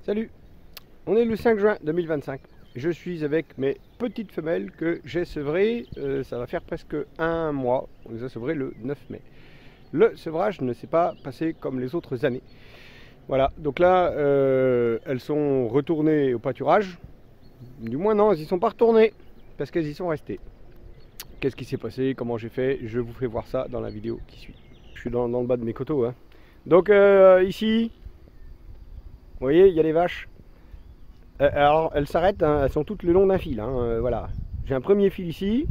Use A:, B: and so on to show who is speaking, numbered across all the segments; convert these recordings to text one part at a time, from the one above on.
A: Salut, on est le 5 juin 2025. Je suis avec mes petites femelles que j'ai sevrées. Ça va faire presque un mois. On les a sevrées le 9 mai. Le sevrage ne s'est pas passé comme les autres années. Voilà, donc là, elles sont retournées au pâturage. Du moins non, elles n'y sont pas retournées parce qu'elles y sont restées. Qu'est-ce qui s'est passé, comment j'ai fait, je vous fais voir ça dans la vidéo qui suit. Je suis dans le bas de mes coteaux. Hein. Donc ici, vous voyez, il y a les vaches. Alors elles s'arrêtent, hein, elles sont toutes le long d'un fil. Hein, voilà. J'ai un premier fil ici,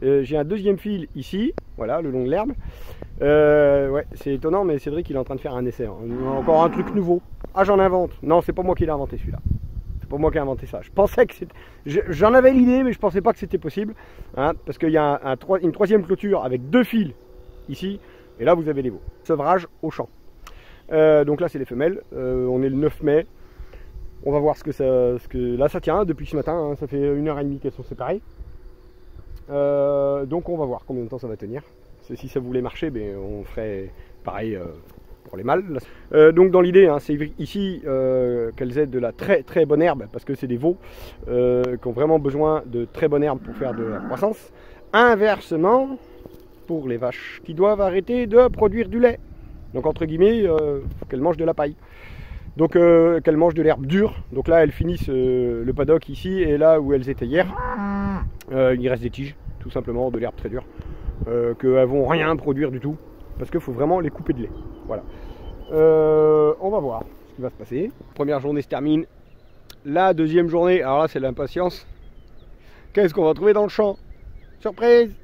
A: j'ai un deuxième fil ici, voilà, le long de l'herbe. Ouais, c'est étonnant, mais Cédric il est en train de faire un essai. Hein. Encore un truc nouveau. Ah, j'en invente. Non, c'est pas moi qui l'ai inventé celui-là. C'est pas moi qui ai inventé ça. Je pensais que c'était. J'en avais l'idée, mais je pensais pas que c'était possible. Hein, parce qu'il y a une troisième clôture avec deux fils ici, et là vous avez les veaux. Sevrage au champ. Donc là c'est les femelles, on est le 9 mai, on va voir là ça tient depuis ce matin, hein, ça fait 1h30 qu'elles sont séparées, donc on va voir combien de temps ça va tenir. Si ça voulait marcher, ben, on ferait pareil pour les mâles. Donc dans l'idée, hein, c'est ici qu'elles aient de la très bonne herbe, parce que c'est des veaux qui ont vraiment besoin de très bonne herbe pour faire de la croissance. Inversement, pour les vaches qui doivent arrêter de produire du lait. Donc entre guillemets, qu'elles mangent de la paille. Donc qu'elles mangent de l'herbe dure. Donc là, elles finissent le paddock ici, et là où elles étaient hier, il reste des tiges, tout simplement, de l'herbe très dure, qu'elles vont rien produire du tout, parce qu'il faut vraiment les couper de lait. Voilà. On va voir ce qui va se passer. Première journée se termine. La deuxième journée, alors là c'est l'impatience. Qu'est-ce qu'on va trouver dans le champ? Surprise!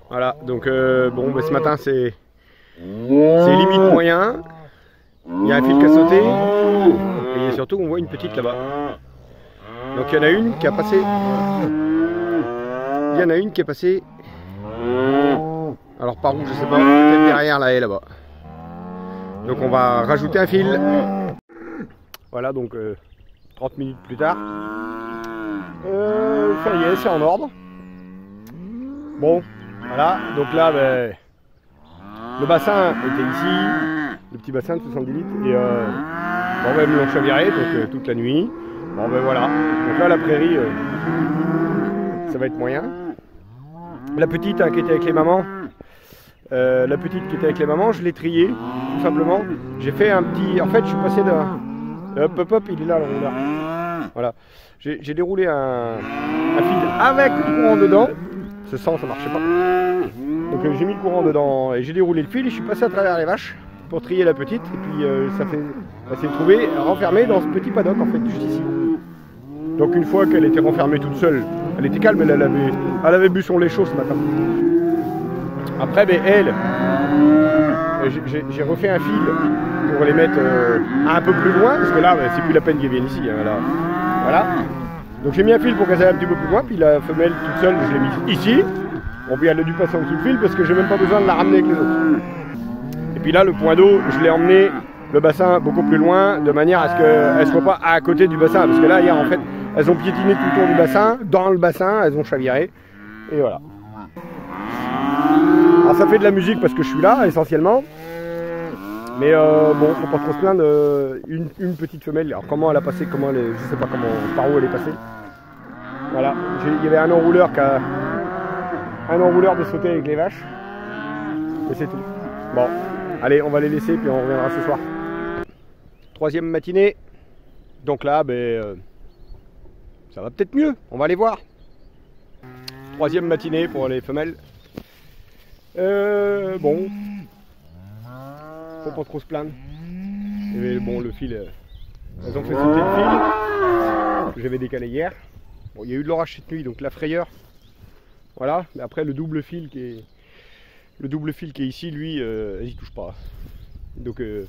A: Voilà, donc bon, ben, ce matin c'est limite moyen. Il y a un fil qui a sauté. Et surtout on voit une petite là-bas. Donc il y en a une qui a passé. Il y en a une qui est passée. Alors par où je sais pas, peut-être derrière la haie là-bas. Donc on va rajouter un fil. Voilà, donc 30 minutes plus tard. Ça y est, c'est en ordre. Bon, voilà, donc là ben, le bassin était ici, le petit bassin de 70 litres, et bon, ben, ils me l'ont chaviré donc, toute la nuit. Bon ben voilà, donc là la prairie, ça va être moyen. La petite hein, qui était avec les mamans, je l'ai triée, tout simplement. J'ai fait un petit, en fait je suis passé de, hop, il est là le rondeur. Voilà, j'ai déroulé un fil avec le courant dedans. Ce sens ça marchait pas. Donc j'ai mis le courant dedans et j'ai déroulé le fil et je suis passé à travers les vaches pour trier la petite. Et puis elle s'est trouvée renfermée dans ce petit paddock en fait juste ici. Donc une fois qu'elle était renfermée toute seule, elle était calme, elle avait bu son lait chaud ce matin. Après ben, j'ai refait un fil pour les mettre un peu plus loin parce que là ben, c'est plus la peine qu'elles viennent ici. Hein, là. Voilà. Donc j'ai mis un fil pour qu'elle aille un petit peu plus loin, puis la femelle toute seule, je l'ai mise ici. Bon, puis elle a dû passer en dessous le fil parce que j'ai même pas besoin de la ramener avec les autres. Et puis là, le point d'eau, je l'ai emmené le bassin beaucoup plus loin, de manière à ce qu'elle ne soit pas à côté du bassin. Parce que là, hier, en fait, elles ont piétiné tout le tour du bassin, dans le bassin, elles ont chaviré. Et voilà. Alors ça fait de la musique parce que je suis là, essentiellement. Mais bon, faut pas trop se plaindre, une petite femelle, alors comment elle a passé, je sais pas par où elle est passée. Voilà, il y avait un enrouleur de sauter avec les vaches. Et c'est tout. Bon, allez, on va les laisser puis on reviendra ce soir. Troisième matinée. Donc là, ben, ça va peut-être mieux, on va aller voir. Troisième matinée pour les femelles. Bon. Faut pas trop se plaindre. Et bon, le fil, elles ont fait sauter le fil que j'avais décalé hier. Bon, il y a eu de l'orage cette nuit, donc la frayeur. Voilà. Mais après le double fil qui est ici, lui, elles y touchent pas. Donc il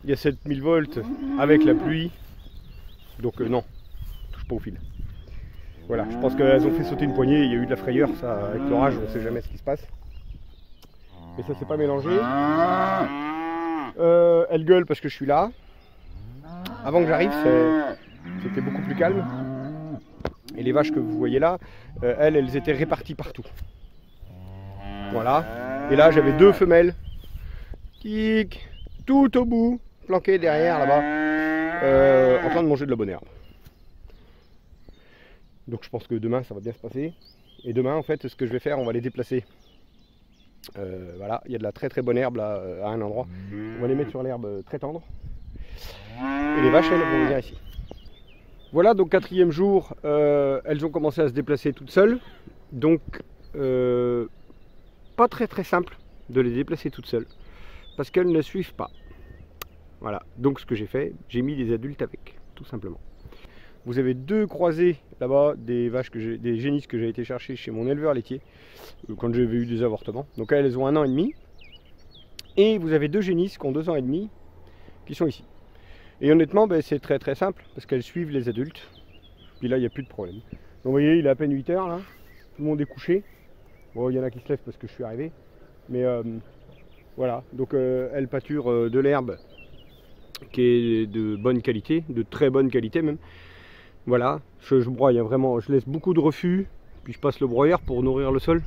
A: y a 7000 volts avec la pluie. Donc non, touche pas au fil. Voilà. Je pense qu'elles ont fait sauter une poignée. Il y a eu de la frayeur, ça, avec l'orage, on sait jamais ce qui se passe. Mais ça s'est pas mélangé. Elle gueule parce que je suis là. Avant que j'arrive, c'était beaucoup plus calme. Et les vaches que vous voyez là, elles étaient réparties partout. Voilà. Et là, j'avais deux femelles qui, tout au bout, planquées derrière là-bas. en train de manger de la bonne herbe. Donc je pense que demain ça va bien se passer. Et demain en fait ce que je vais faire, on va les déplacer. Voilà, il y a de la très très bonne herbe là à un endroit. On va les mettre sur l'herbe très tendre. Et les vaches elles vont venir ici. Voilà, donc 4e jour, elles ont commencé à se déplacer toutes seules. Donc pas très très simple de les déplacer toutes seules. Parce qu'elles ne suivent pas. Voilà, donc ce que j'ai fait, j'ai mis des adultes avec, tout simplement. Vous avez 2 croisés là-bas, des vaches des génisses que j'ai été chercher chez mon éleveur laitier, quand j'avais eu des avortements. Donc elles ont 1 an et demi. Et vous avez 2 génisses qui ont 2 ans et demi, qui sont ici. Et honnêtement, ben, c'est très très simple, parce qu'elles suivent les adultes. Puis là, il n'y a plus de problème. Donc vous voyez, il est à peine 8 h là, tout le monde est couché. Bon, il y en a qui se lèvent parce que je suis arrivé. Mais voilà, donc elles pâturent de l'herbe qui est de bonne qualité, de très bonne qualité même. Voilà, je broie, hein, vraiment, je laisse beaucoup de refus, puis je passe le broyeur pour nourrir le sol.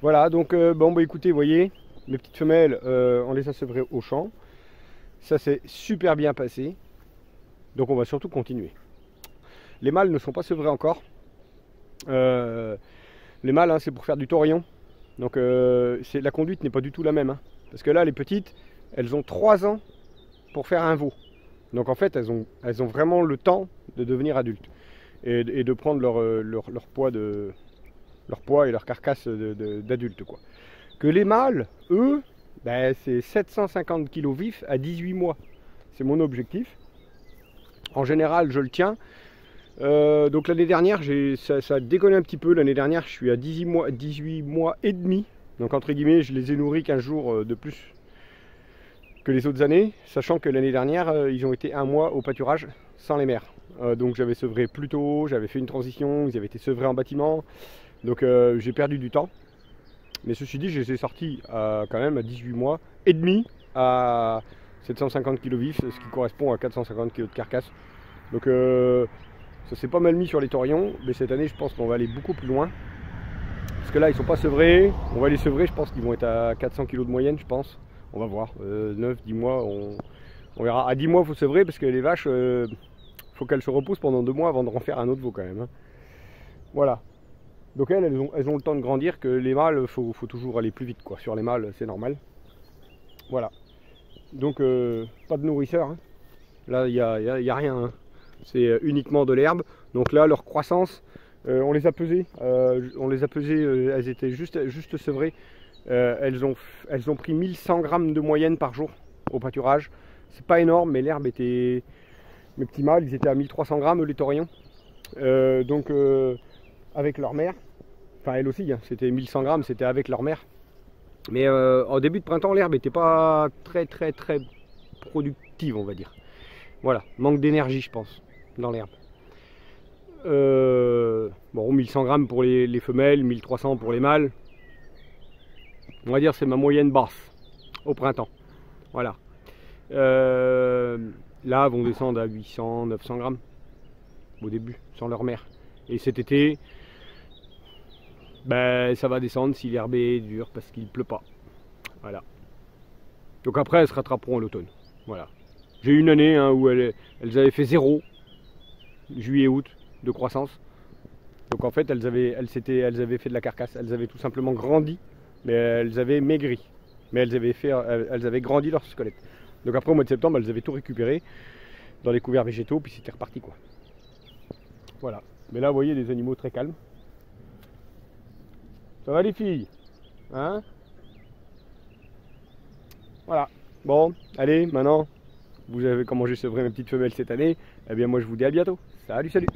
A: Voilà, donc bon, bah écoutez, vous voyez, mes petites femelles, on les a sevrées au champ. Ça s'est super bien passé, donc on va surtout continuer. Les mâles ne sont pas sevrés encore. Les mâles, hein, c'est pour faire du taurillon. Donc la conduite n'est pas du tout la même. Hein, parce que là, les petites, elles ont 3 ans pour faire un veau. Donc en fait, elles ont vraiment le temps de devenir adultes et de prendre leur poids et leur carcasse d'adultes, quoi. Que les mâles, eux, ben, c'est 750 kg vifs à 18 mois. C'est mon objectif. En général, je le tiens. Donc l'année dernière, ça a déconné un petit peu. L'année dernière, je suis à 18 mois et demi. Donc entre guillemets, je les ai nourris 15 jours de plus que les autres années, sachant que l'année dernière ils ont été 1 mois au pâturage sans les mères. Donc j'avais sevré plus tôt, j'avais fait une transition, ils avaient été sevrés en bâtiment, donc j'ai perdu du temps. Mais ceci dit, je les ai sortis quand même à 18 mois et demi à 750 kg vifs, ce qui correspond à 450 kg de carcasse. Donc ça s'est pas mal mis sur les taurillons, mais cette année je pense qu'on va aller beaucoup plus loin. Parce que là ils sont pas sevrés, on va les sevrer, je pense qu'ils vont être à 400 kg de moyenne, je pense. On va voir, 9, 10 mois, on verra. À 10 mois, il faut sevrer parce que les vaches, faut qu'elles se reposent pendant 2 mois avant de refaire un autre veau quand même. Hein. Voilà. Donc elles ont le temps de grandir, que les mâles, faut toujours aller plus vite, quoi. Sur les mâles, c'est normal. Voilà. Donc, pas de nourrisseur. Hein. Là, il n'y a rien. Hein. C'est uniquement de l'herbe. Donc là, leur croissance, on les a pesées. Elles étaient juste sevrées. Elles ont pris 1100 grammes de moyenne par jour au pâturage. C'est pas énorme, mais l'herbe était... Mes petits mâles, ils étaient à 1300 grammes, les taurillons. Donc avec leur mère, enfin elle aussi, hein, c'était 1100 grammes, c'était avec leur mère. Mais en début de printemps, l'herbe n'était pas très productive, on va dire. Voilà, manque d'énergie, je pense, dans l'herbe. Bon, 1100 grammes pour les femelles, 1300 pour les mâles. On va dire c'est ma moyenne basse au printemps. Voilà. Là, vont descendre à 800, 900 grammes au début, sans leur mère. Et cet été, ben, ça va descendre si l'herbe est dure parce qu'il pleut pas. Voilà. Donc après, elles se rattraperont à l'automne. Voilà. J'ai eu une année hein, où elles avaient fait 0, juillet-août, de croissance. Donc en fait, elles avaient fait de la carcasse. Elles avaient tout simplement grandi. Mais elles avaient maigri, mais elles avaient grandi leur squelette. Donc après au mois de septembre, elles avaient tout récupéré dans les couverts végétaux, puis c'était reparti quoi. Voilà. Mais là vous voyez des animaux très calmes. Ça va les filles? Hein? Voilà. Bon, allez, maintenant, vous avez comment j'ai sevré mes petites femelles cette année. Eh bien moi je vous dis à bientôt. Salut, salut!